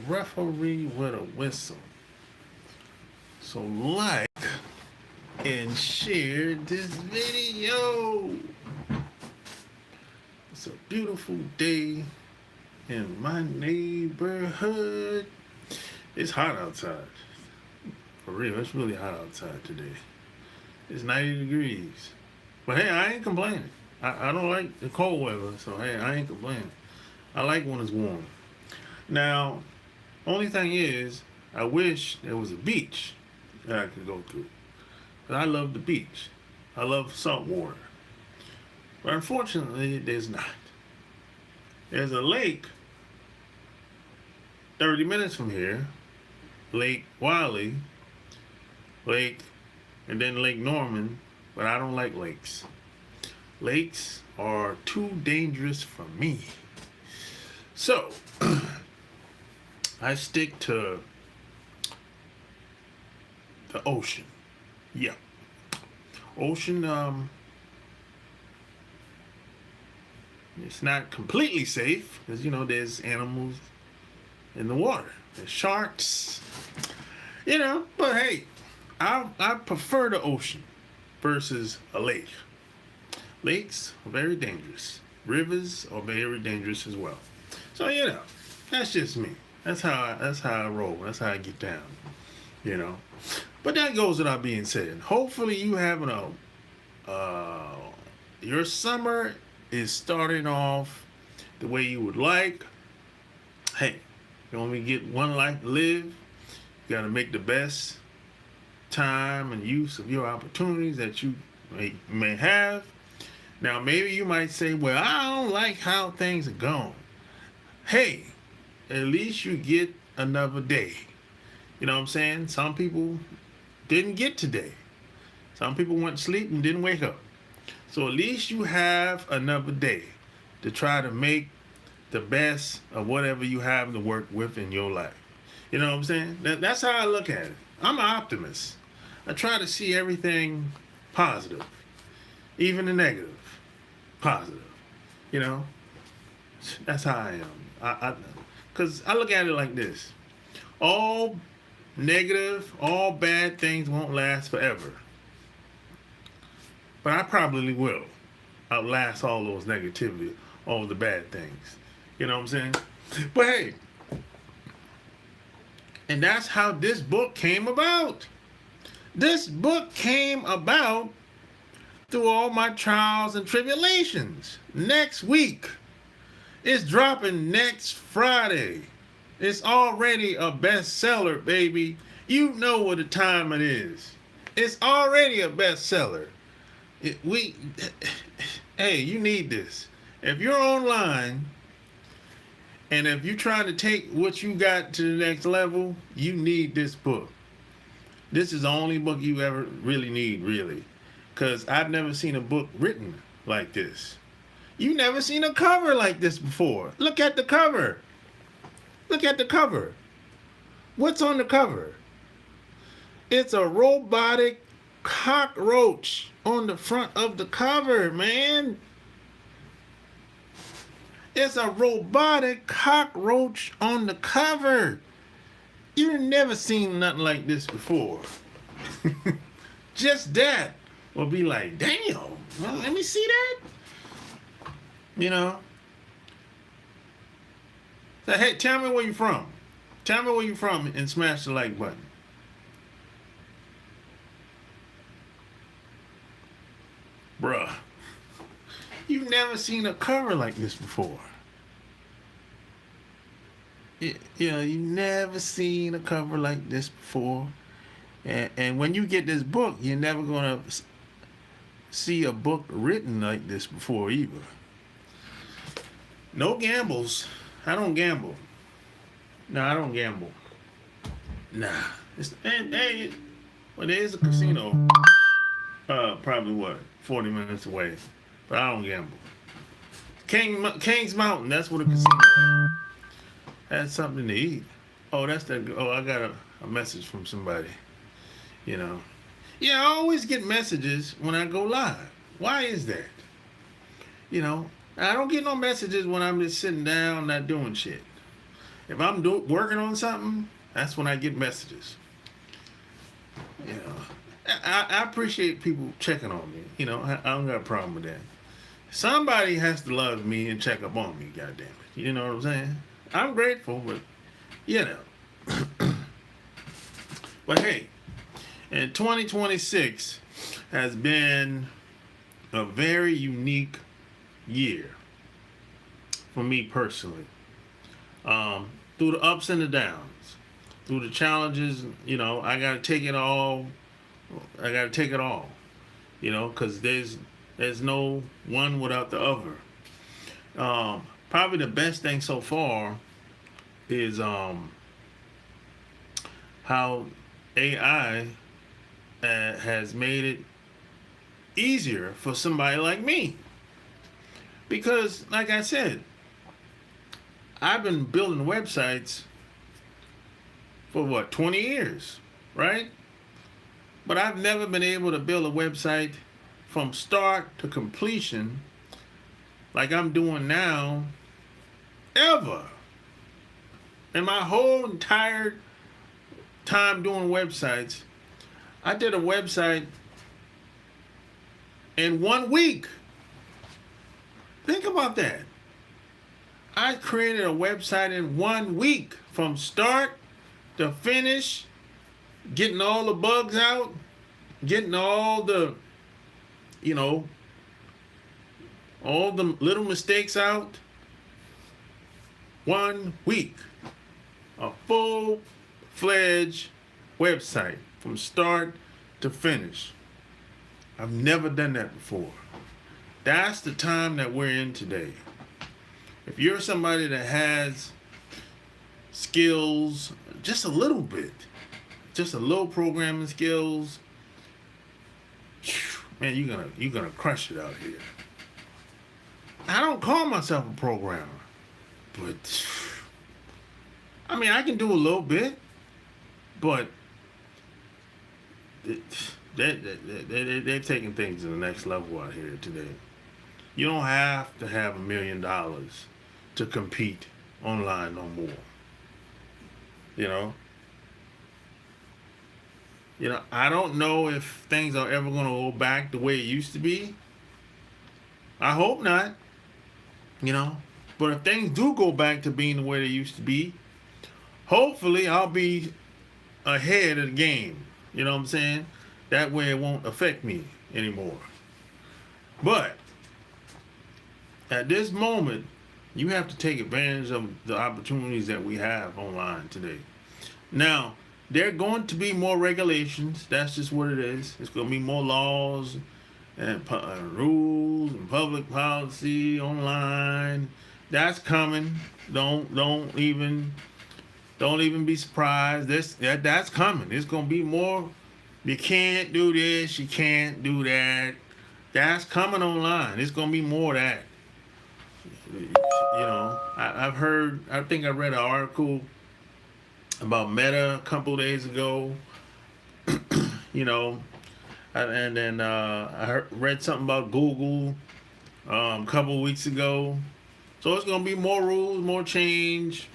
referee with a whistle. So like and share this video. It's a beautiful day in my neighborhood. It's hot outside. For real, it's really hot outside today. It's 90 degrees. But hey, I ain't complaining. I don't like the cold weather, so hey, I ain't complaining. I like when it's warm. Now, only thing is, I wish there was a beach that I could go to. But I love the beach. I love salt water. But unfortunately, there's not. There's a lake 30 minutes from here, Lake Wiley, and then Lake Norman, but I don't like lakes. Lakes are too dangerous for me. So, I stick to the ocean. Yeah. Ocean, it's not completely safe because, there's animals in the water. There's sharks, but hey, I prefer the ocean versus a lake. Lakes are very dangerous. Rivers are very dangerous as well. So, that's just me. That's how I roll. That's how I get down, But that goes without being said. Hopefully you having your summer is starting off the way you would like. Hey, you only get one life to live. You got to make the best time and use of your opportunities that you may have. Now, maybe you might say, well, I don't like how things are going. Hey, at least you get another day. You know what I'm saying? Some people didn't get today. Some people went to sleep and didn't wake up. So at least you have another day to try to make the best of whatever you have to work with in your life. You know what I'm saying? That's how I look at it. I'm an optimist. I try to see everything positive, even the negative positive. That's how I am. Because I look at it like this. All negative, all bad things won't last forever. But I probably will outlast all those negativity, all the bad things. You know what I'm saying? But hey, and that's how this book came about. This book came about through all my trials and tribulations. Next week. It's dropping next Friday. It's already a bestseller, baby. You know what the time it is. It's already a bestseller. Hey, you need this. If you're online and if you're trying to take what you got to the next level, you need this book. This is the only book you ever really need, really. Because I've never seen a book written like this. You never seen a cover like this before. Look at the cover. Look at the cover. What's on the cover? It's a robotic cockroach on the front of the cover, man. It's a robotic cockroach on the cover. You've never seen nothing like this before. Just that will be like, damn, well, let me see that. Say, hey, tell me where you're from. Tell me where you're from and smash the like button. Bruh, you've never seen a cover like this before. You've never seen a cover like this before. And when you get this book, you're never going to see a book written like this before either. No gambles. I don't gamble. No, I don't gamble. Nah. Well, there is a casino. Probably 40 minutes away. But I don't gamble. King's Mountain, that's what a casino is. That's something to eat. Oh, I got a message from somebody. Yeah, I always get messages when I go live. Why is that? I don't get no messages when I'm just sitting down not doing shit. If I'm working on something, that's when I get messages. You know, I appreciate people checking on me. You know, I don't got a problem with that. Somebody has to love me and check up on me. God damn it. You know what I'm saying? I'm grateful, but you know. But hey, and 2026 has been a very unique year for me personally. Through the ups and the downs, through the challenges, you know, I gotta take it all. I gotta take it all, you know, because there's no one without the other. Probably the best thing so far is how AI has made it easier for somebody like me. Because, like I said, I've been building websites for what, 20 years, right? But I've never been able to build a website from start to completion like I'm doing now, ever. In my whole entire time doing websites, I did a website in 1 week. Think about that. I created a website in 1 week from start to finish, getting all the bugs out, getting all the, you know, all the little mistakes out. 1 week. A full-fledged website from start to finish. I've never done that before. That's the time that we're in today. If you're somebody that has skills, just a little bit, just a little programming skills, man, you're gonna crush it out here. I don't call myself a programmer, but I mean, I can do a little bit, but they're taking things to the next level out here today. You don't have to have $1 million to compete online no more. You know, I don't know if things are ever going to go back the way it used to be. I hope not. You know, but if things do go back to being the way they used to be, hopefully I'll be ahead of the game. You know what I'm saying? That way it won't affect me anymore. But at this moment, you have to take advantage of the opportunities that we have online today. Now, there are going to be more regulations. That's just what it is. It's going to be more laws and rules and public policy online. That's coming. Don't even be surprised. That's coming. It's gonna be more. You can't do this. You can't do that. That's coming online. It's gonna be more of that. You know, I've heard. I think I read an article about Meta a couple days ago. You know, and then I read something about Google a couple of weeks ago. So it's gonna be more rules, more change.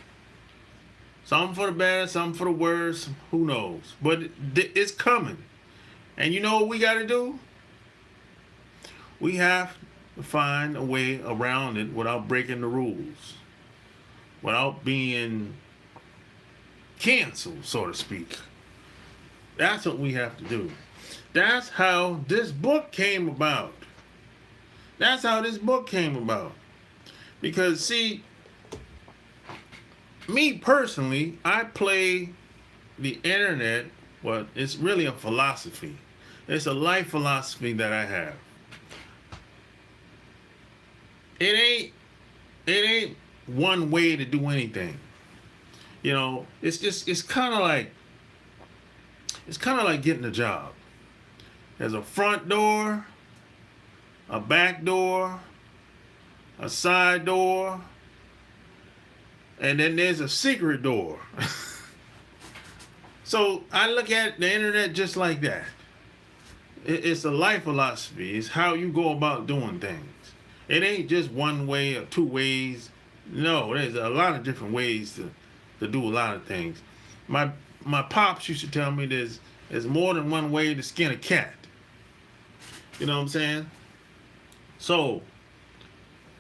Some for the better, some for the worse. Who knows? But it's coming. And you know what we got to do? We have to find a way around it without breaking the rules, without being canceled, so to speak. That's what we have to do. That's how this book came about. That's how this book came about. Because, see, me personally, I play the internet. Well, it's really a philosophy. It's a life philosophy that I have. It ain't one way to do anything. You know, it's kind of like getting a job. There's a front door, a back door, a side door, and then there's a secret door. So I look at the internet just like that. It's a life philosophy. It's how you go about doing things. It ain't just one way or two ways. No, there's a lot of different ways to do a lot of things. My pops used to tell me there's more than one way to skin a cat. You know what I'm saying? So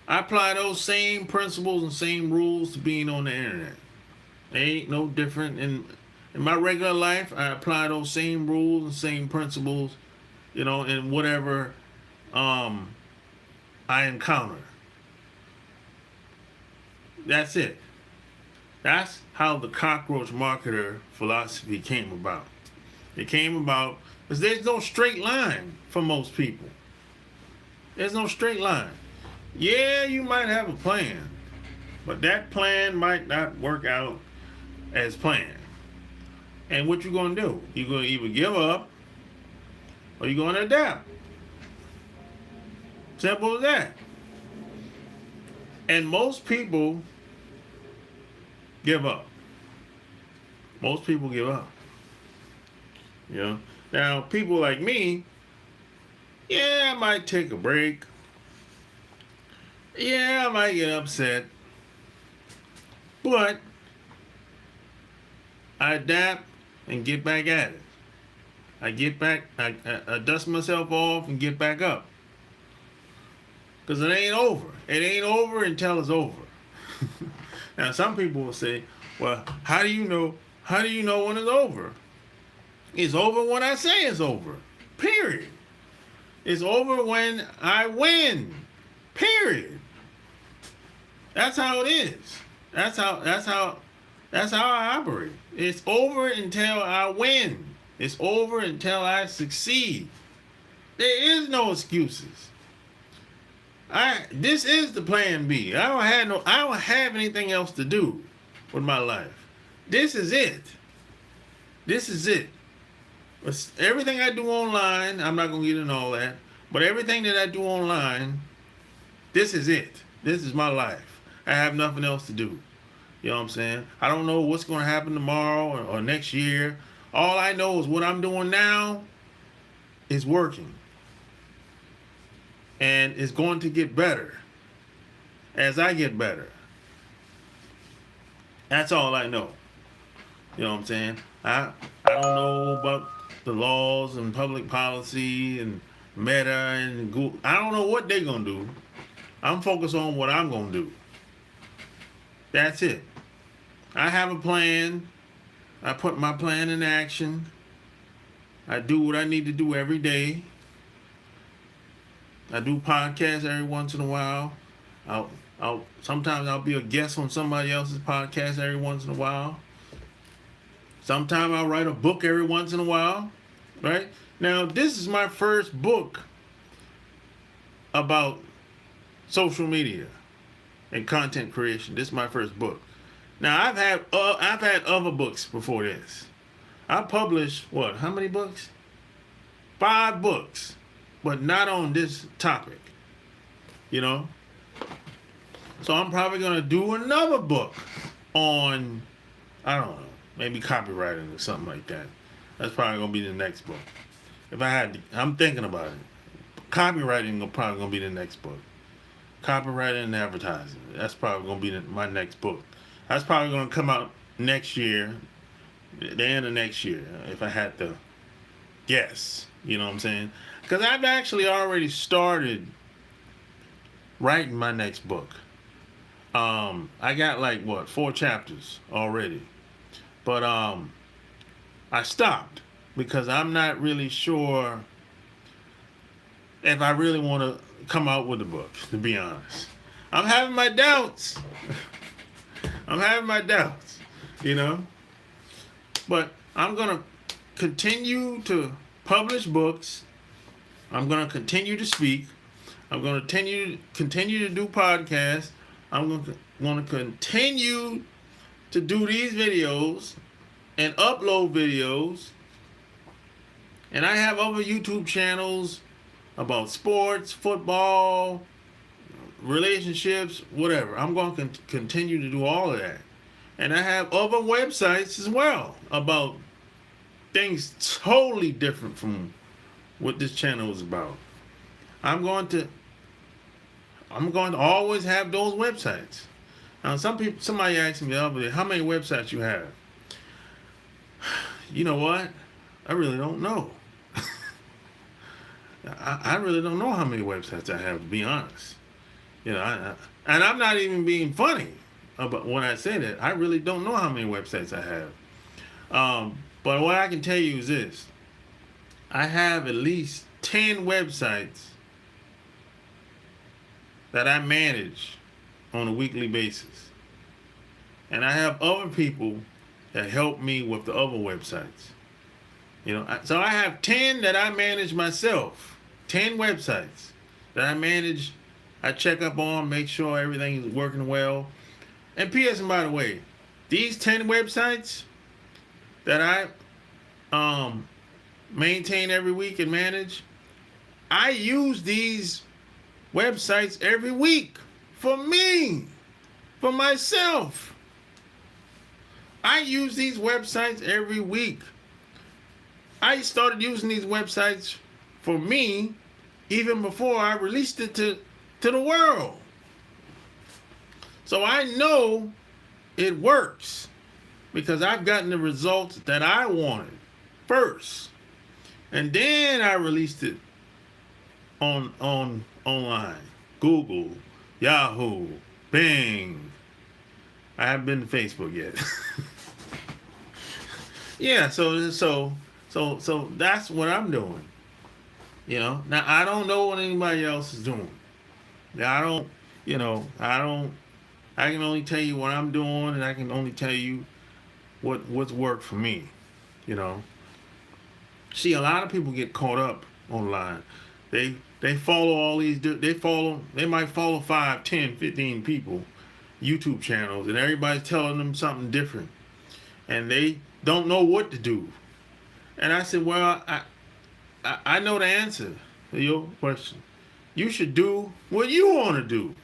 I apply those same principles and same rules to being on the internet. They ain't no different. In my regular life, I apply those same rules and same principles, in whatever I encounter. That's it. That's how the Cockroach Marketer philosophy came about. It came about because there's no straight line for most people. There's no straight line. Yeah, you might have a plan, but that plan might not work out as planned. And what you gonna do? You're gonna either give up or you're gonna adapt. Simple as that. And most people give up. Most people give up. Now people like me, yeah, I might take a break. Yeah, I might get upset. But I adapt and get back at it. I dust myself off and get back up. Because it ain't over. It ain't over until it's over. Now, some people will say, well, how do you know when it's over? It's over when I say it's over. Period. It's over when I win. Period. That's how it is. That's how I operate. It's over until I win. It's over until I succeed. There is no excuses. This is the plan B. I don't have anything else to do with my life. This is it. This is it. Everything I do online, I'm not going to get into all that, but everything that I do online, this is it. This is my life. I have nothing else to do. You know what I'm saying? I don't know what's going to happen tomorrow or next year. All I know is what I'm doing now is working. And it's going to get better as I get better. That's all I know. You know what I'm saying? I don't know about the laws and public policy and Meta and Google. I don't know what they're going to do. I'm focused on what I'm going to do. That's it. I have a plan. I put my plan in action. I do what I need to do every day. I do podcasts every once in a while. Sometimes I'll be a guest on somebody else's podcast every once in a while. Sometimes I'll write a book every once in a while. Right? Now, this is my first book about social media and content creation. This is my first book. Now, I've had other books before this. I published, how many books? 5 books, but not on this topic, So I'm probably going to do another book on, I don't know, maybe copywriting or something like that. That's probably going to be the next book. If I had to, I'm thinking about it. Copywriting is probably going to be the next book. Copywriting and advertising. That's probably going to be my next book. That's probably going to come out next year, the end of next year, if I had to guess. You know what I'm saying? Because I've actually already started writing my next book. I got 4 chapters already. But I stopped because I'm not really sure if I really want to come out with a book, to be honest. I'm having my doubts. But I'm going to continue to publish books. I'm going to continue to speak. I'm going to continue to do podcasts. I'm going to continue to do these videos and upload videos. And I have other YouTube channels about sports, football, relationships, whatever. I'm going to continue to do all of that. And I have other websites as well about things totally different from what this channel is about. I'm going to always have those websites. Somebody asked me the other day, how many websites you have? You know what? I really don't know. I really don't know how many websites I have, to be honest. And I'm not even being funny about when I say that. I really don't know how many websites I have. But what I can tell you is this. I have at least 10 websites that I manage on a weekly basis. And I have other people that help me with the other websites. So I have 10 that I manage myself. 10 websites that I manage. I check up on, make sure everything is working well. And P.S. and by the way, these 10 websites that I maintain every week and manage, I use these websites every week for me, for myself. I use these websites every week. I started using these websites for me even before I released it to the world. So I know it works because I've gotten the results that I wanted first. And then I released it on online. Google, Yahoo, Bing. I haven't been to Facebook yet. Yeah, so that's what I'm doing. Now I don't know what anybody else is doing. I can only tell you what I'm doing, and I can only tell you what's worked for me. See, a lot of people get caught up online. They follow all these, they might follow 5, 10, 15 people, YouTube channels, and everybody's telling them something different. And they don't know what to do. And I said, well, I know the answer to your question. You should do what you want to do.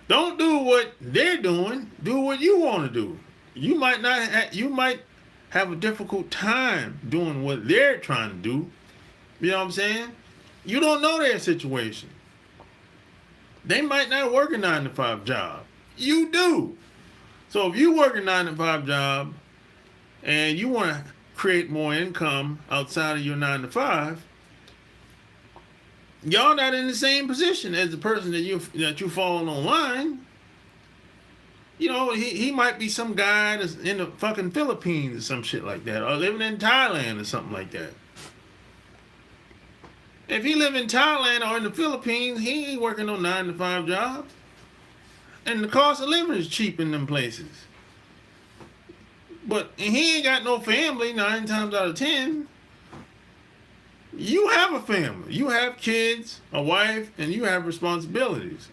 Don't do what they're doing. Do what you want to do. You might have a difficult time doing what they're trying to do. You know what I'm saying? You don't know their situation. They might not work a 9-to-5 job. You do. So if you work a 9-to-5 job and you want to create more income outside of your 9-to-5, y'all not in the same position as the person that you following online. He might be some guy that's in the fucking Philippines or some shit like that, or living in Thailand or something like that. If he live in Thailand or in the Philippines, he ain't working no 9-to-5 jobs. And the cost of living is cheap in them places. But he ain't got no family 9 times out of 10. You have a family. You have kids, a wife, and you have responsibilities.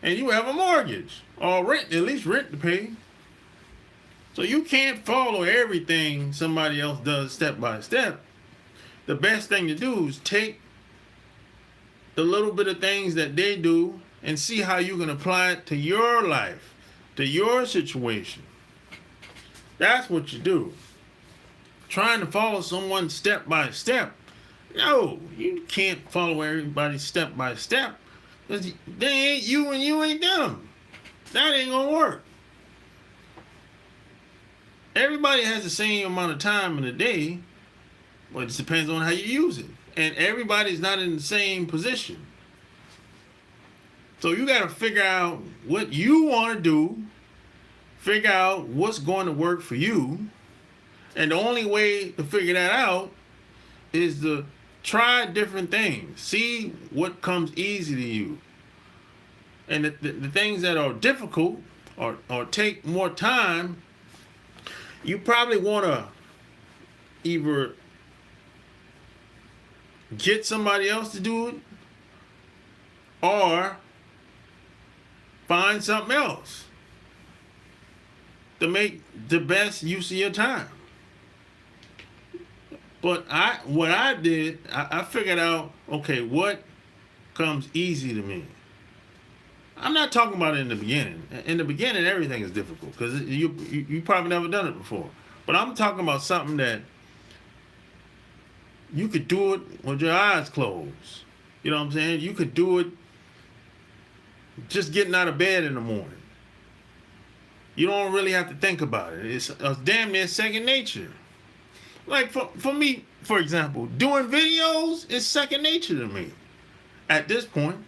And you have a mortgage or rent, at least rent to pay. So you can't follow everything somebody else does step by step. The best thing to do is take the little bit of things that they do and see how you can apply it to your life, to your situation. That's what you do. Trying to follow someone step by step. No, you can't follow everybody step by step. Because they ain't you and you ain't them. That ain't gonna work. Everybody has the same amount of time in a day, but it depends on how you use it. And everybody's not in the same position. So you got to figure out what you want to do, figure out what's going to work for you. And the only way to figure that out is to try different things. See what comes easy to you. And the things that are difficult or take more time, you probably want to either get somebody else to do it or find something else to make the best use of your time. But what I did, I figured out, okay, what comes easy to me. I'm not talking about it in the beginning. In the beginning, everything is difficult because you probably never done it before. But I'm talking about something that you could do it with your eyes closed. You know what I'm saying? You could do it just getting out of bed in the morning. You don't really have to think about it. It's damn near second nature. Like for me, for example, doing videos is second nature to me. At this point,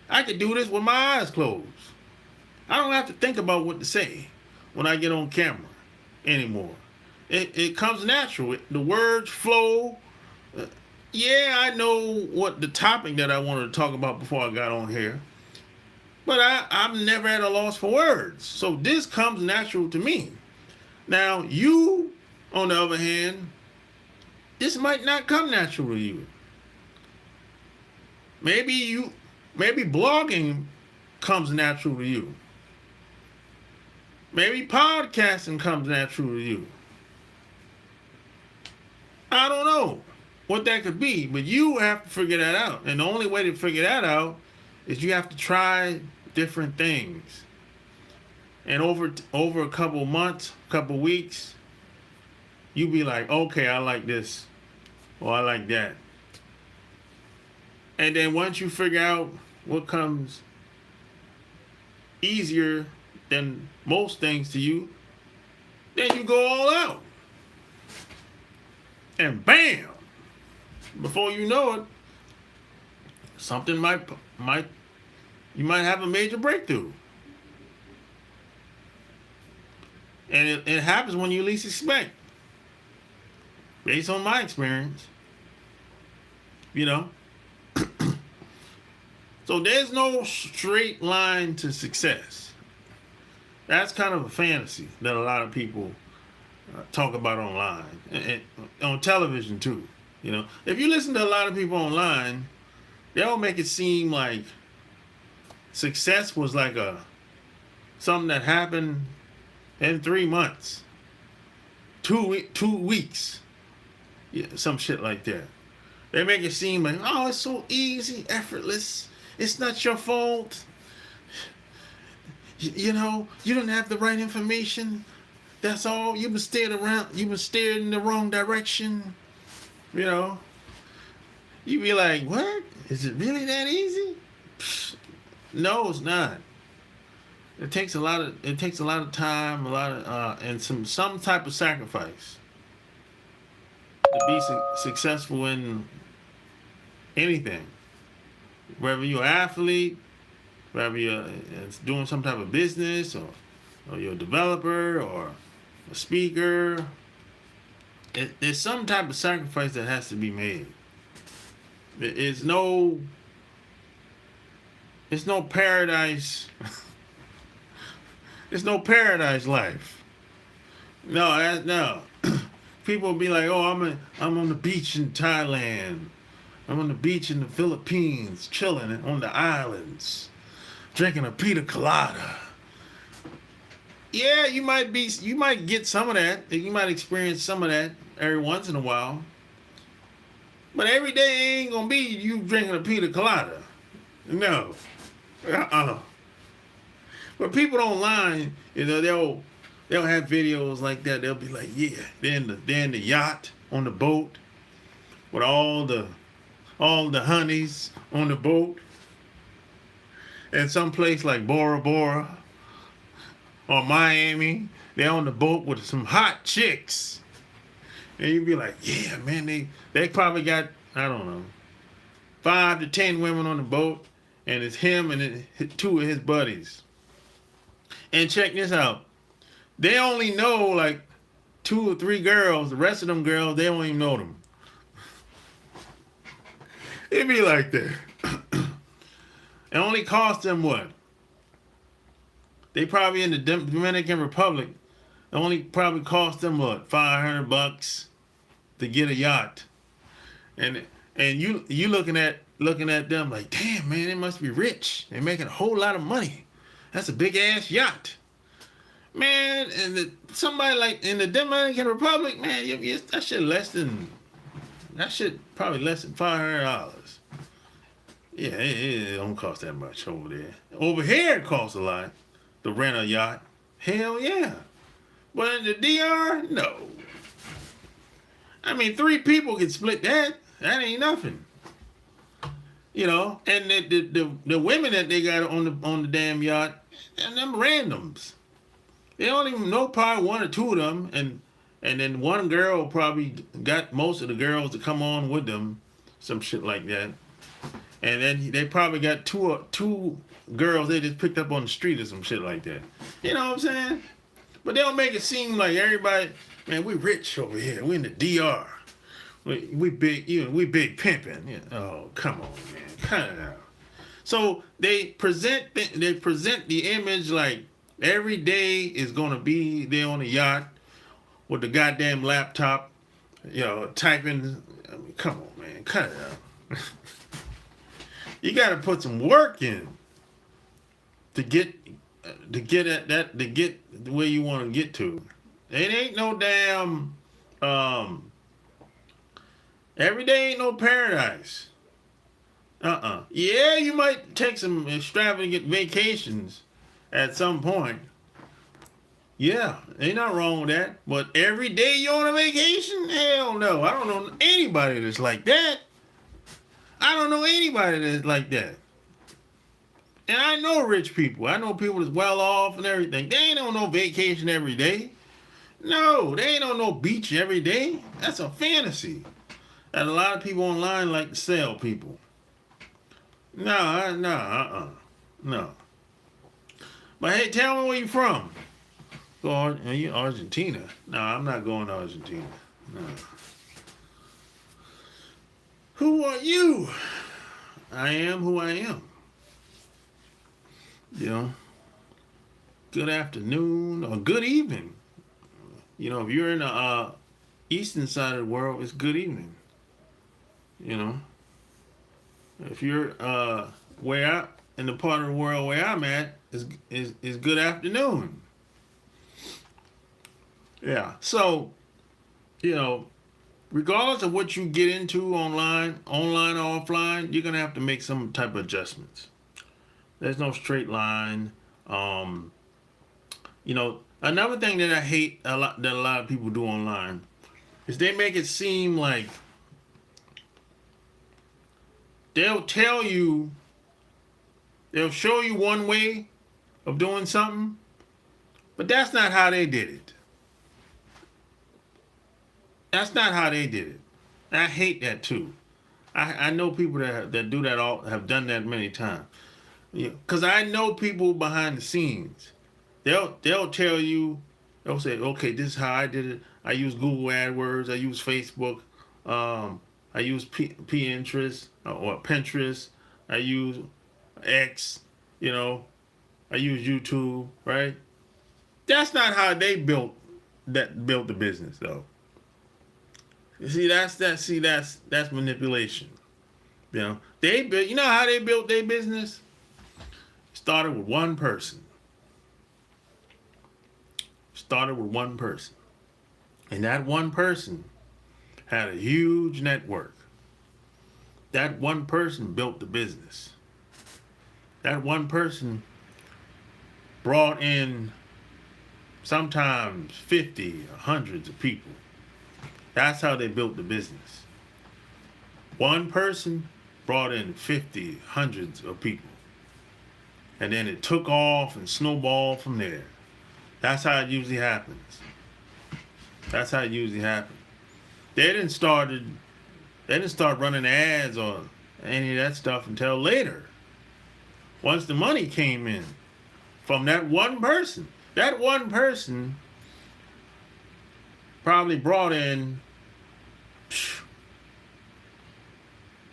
I could do this with my eyes closed. I don't have to think about what to say when I get on camera anymore. It comes natural. The words flow. Yeah, I know what the topic that I wanted to talk about before I got on here. But I'm never at a loss for words. So this comes natural to me. Now, you, on the other hand, this might not come natural to you. Maybe blogging comes natural to you. Maybe podcasting comes natural to you. I don't know what that could be, but you have to figure that out. And the only way to figure that out is you have to try different things. And over a couple months, couple weeks, you be like, okay, I like this, or I like that. And then once you figure out what comes easier than most things to you, then you go all out. And bam! Before you know it, something you might have a major breakthrough. And it happens when you least expect. Based on my experience. So there's no straight line to success. That's kind of a fantasy that a lot of people talk about online and on television too. If you listen to a lot of people online, they'll make it seem like success was like something that happened in 3 months, 2 weeks, some shit like that. They make it seem like, oh, it's so easy, effortless. It's not your fault. You don't have the right information. That's all. You've been steered in the wrong direction. You be like, what? Is it really that easy? No, it's not. It takes a lot of time, and some type of sacrifice to be successful in anything. Whether you're an athlete, whether you're doing some type of business, or you're a developer or a speaker, there's some type of sacrifice that has to be made. It's no paradise. It's no paradise life. No. People will be like, oh, I'm on the beach in Thailand. I'm on the beach in the Philippines, chilling on the islands, drinking a pina colada. Yeah, you might get some of that. You might experience some of that every once in a while. But every day ain't gonna be you drinking a pina colada. No. But people online, they'll have videos like that. They'll be like, yeah, they're in the yacht on the boat with all the honeys on the boat. And some place like Bora Bora or Miami, they're on the boat with some hot chicks. And you'd be like, yeah, man, they probably got, I don't know, 5 to 10 women on the boat, and it's him and 2 of his buddies. And check this out. They only know like 2 or 3 girls. The rest of them girls, they don't even know them. It'd be like that. It only cost them what? They probably in the Dominican Republic. It only probably cost them what? $500 to get a yacht. And you looking at them like, damn, man, they must be rich. They're making a whole lot of money. That's a big ass yacht, man. And somebody like in the Dominican Republic, man, that shit probably less than $500. Yeah, it don't cost that much over there. Over here, it costs a lot to rent a yacht. Hell yeah. But in the DR, no. I mean, 3 people can split that. That ain't nothing. And the women that they got on the damn yacht, and them randoms. They don't even know probably one or two of them, and then one girl probably got most of the girls to come on with them, some shit like that. And then they probably got two girls they just picked up on the street or some shit like that. You know what I'm saying? But they don't make it seem like everybody, man, we rich over here. We in the DR. We big, we big pimping. Oh, come on, man, cut it out. So they present the image like every day is gonna be there on a yacht with the goddamn laptop, typing. I mean, come on, man, cut it out. You got to put some work in to get at that, to get the way you want to get to. It ain't no damn every day ain't no paradise. Yeah, you might take some extravagant vacations at some point. Yeah, ain't nothing wrong with that. But every day you on a vacation? Hell no. I don't know anybody that's like that. I don't know anybody that's like that. And I know rich people. I know people that's well off and everything. They ain't on no vacation every day. No, they ain't on no beach every day. That's a fantasy that a lot of people online like to sell people. No. But hey, tell me where you from. Are you Argentina? No, I'm not going to Argentina. No. Who are you? I am who I am. Good afternoon or good evening. If you're in the eastern side of the world, it's good evening. If you're in the part of the world where I'm at, is good afternoon. Yeah. So, regardless of what you get into online or offline, you're gonna have to make some type of adjustments. There's no straight line. Another thing that I hate that a lot of people do online is they make it seem like they'll show you one way of doing something, but that's not how they did it. That's not how they did it. I hate that too. I know people that do that have done that many times. Because I know people behind the scenes. They'll tell you, they'll say, okay, this is how I did it. I use Google AdWords. I use Facebook. I use Pinterest or Pinterest. I use X. I use YouTube. Right? That's not how they built the business though. You see, that's manipulation. They built. You know how they built their business? Started with one person. And that one person had a huge network. That one person built the business. That one person brought in sometimes 50 or hundreds of people. That's how they built the business. One person brought in 50, hundreds of people. And then it took off and snowballed from there. That's how it usually happens. They didn't start running ads or any of that stuff until later. Once the money came in from that one person. That one person probably brought in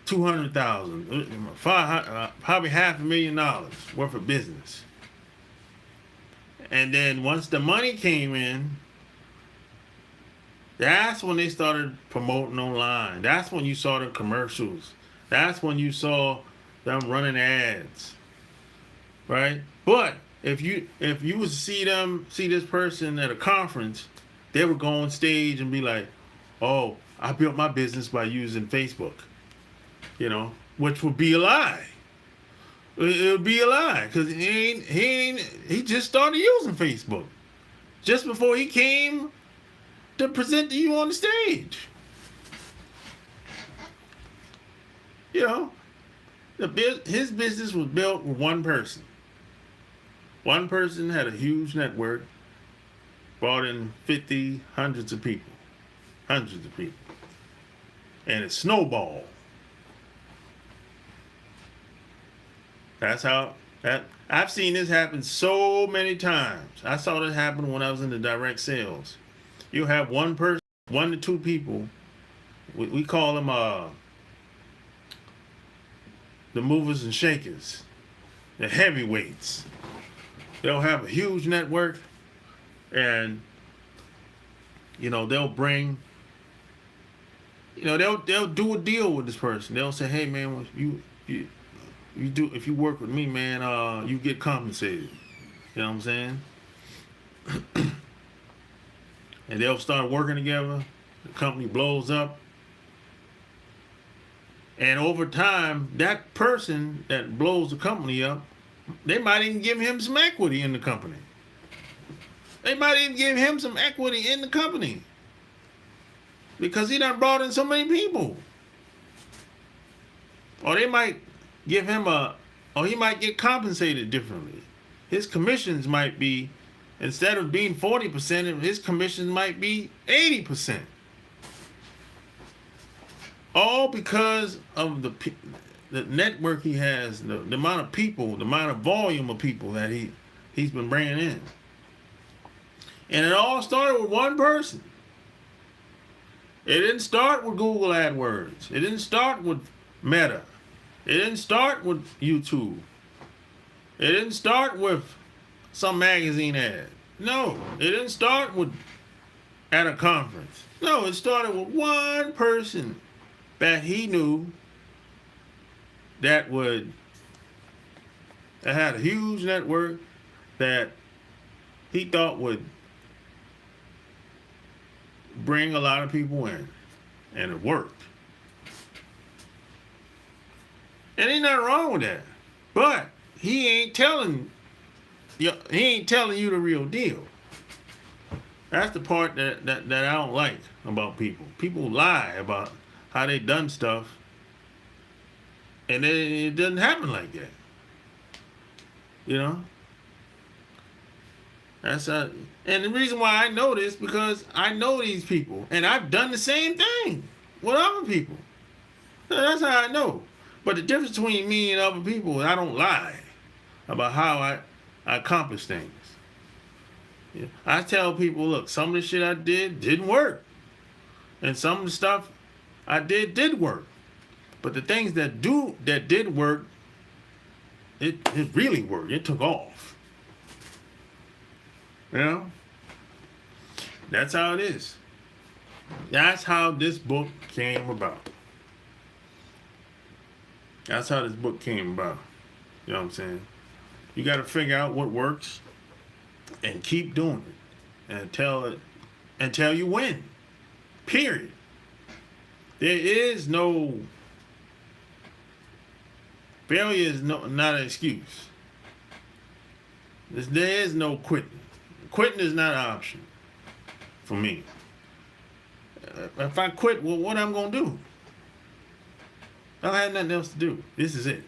$200,000, probably $500,000 worth of business. And then once the money came in, that's when they started promoting online. That's when you saw the commercials. That's when you saw them running ads, right? But if you was to see this person at a conference, they would go on stage and be like, "Oh, I built my business by using Facebook," which would be a lie. It would be a lie because he just started using Facebook just before he came to present to you on the stage. His business was built with one person. One person had a huge network. brought in 50, hundreds of people. Hundreds of people. And it snowballed. That's how that I've seen this happen so many times. I saw this happen when I was in the direct sales. You have one person, 1 to 2 people. We call them the movers and shakers, the heavyweights. They'll have a huge network, and they'll bring. They'll do a deal with this person. They'll say, "Hey, man, you do, if you work with me, man, you get compensated." You know what I'm saying? And they'll start working together. The company blows up. And over time, that person that blows the company up, they might even give him some equity in the company. They might even give him some equity in the company. Because he done brought in so many people. Or they might give him or he might get compensated differently. His commissions might be, instead of being 40%, his commissions might be 80%. All because of the network he has, the amount of people, the amount of volume of people that he's been bringing in. And it all started with one person. It didn't start with Google AdWords. It didn't start with Meta. It didn't start with YouTube. It didn't start with some magazine ad. No, it didn't start at a conference. No, it started with one person that he knew that had a huge network that he thought would bring a lot of people in, and it worked. And ain't nothing wrong with that, but he ain't telling you the real deal. That's the part that I don't like about people. People lie about how they done stuff, and it doesn't happen like that. And the reason why I know this, because I know these people, and I've done the same thing with other people. So that's how I know. But the difference between me and other people, I don't lie about how I accomplish things. I tell people, look, some of the shit I didn't work, and some of the stuff I did work. But the things that did work, it really worked. It took off. That's how it is. That's how this book came about. That's how this book came about. You know what I'm saying? You got to figure out what works and keep doing it until you win. Period. There is no failure is not an excuse. There is no quitting. Quitting is not an option for me. If I quit, well, what I'm going to do? I don't have nothing else to do. This is it.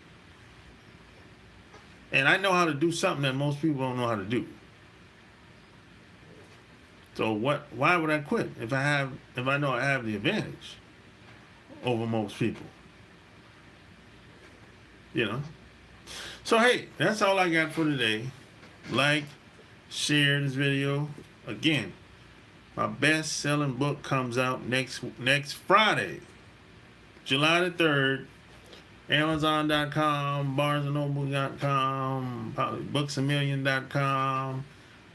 And I know how to do something that most people don't know how to do. So why would I quit if I know I have the advantage over most people? So hey, that's all I got for today. Like, share this video. Again, my best-selling book comes out next Friday, July the 3rd. Amazon.com, BarnesandNoble.com, BooksAMillion.com,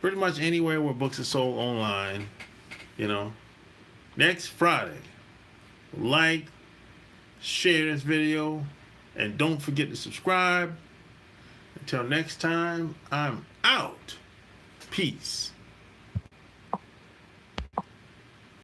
pretty much anywhere where books are sold online. Next Friday. Like, share this video, and don't forget to subscribe. Until next time, I'm out. Peace.